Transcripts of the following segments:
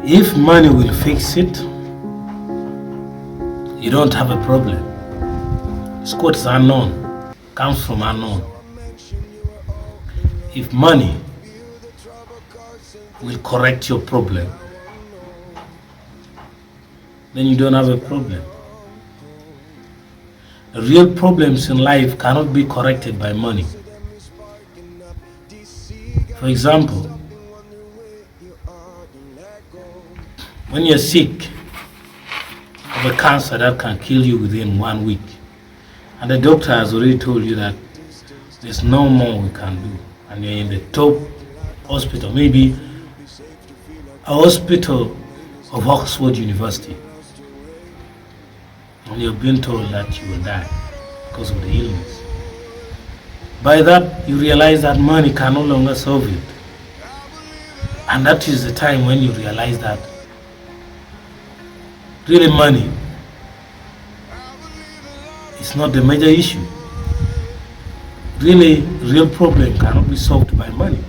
If money will fix it, you don't have a problem. This quote is unknown, comes from unknown. If money will correct your problem, then you don't have a problem. The real problems in life cannot be corrected by money. For example, when you're sick of a cancer that can kill you within 1 week, and the doctor has already told you that there's no more we can do, and you're in the top hospital, maybe a hospital of Oxford University, and you're being told that you will die because of the illness. By that, you realize that money can no longer solve it. And that is the time when you realize that really money is not the major issue. Really, real problem cannot be solved by money.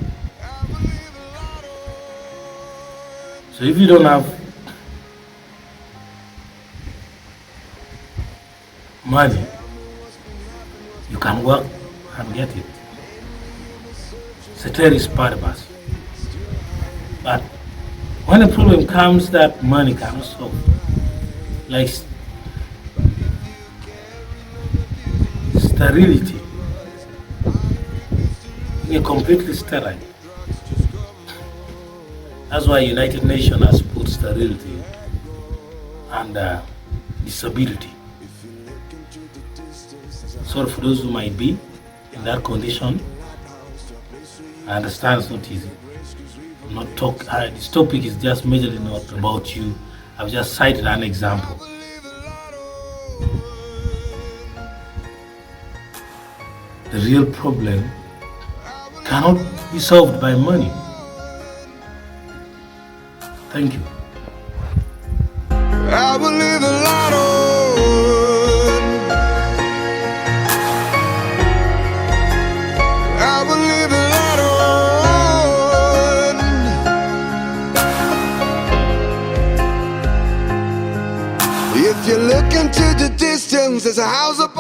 So if you don't have money, you can work and get it. Ceteris paribus. But when a problem comes that money cannot solve, like sterility, you're completely sterile. That's why United Nations has put sterility and disability. Sorry for those who might be in that condition. I understand it's not easy. This topic is just majorly not about you. I've just cited an example. The real problem cannot be solved by money. Thank you. I believe a lot on. I believe a lot on. If you look into the distance, there's a house up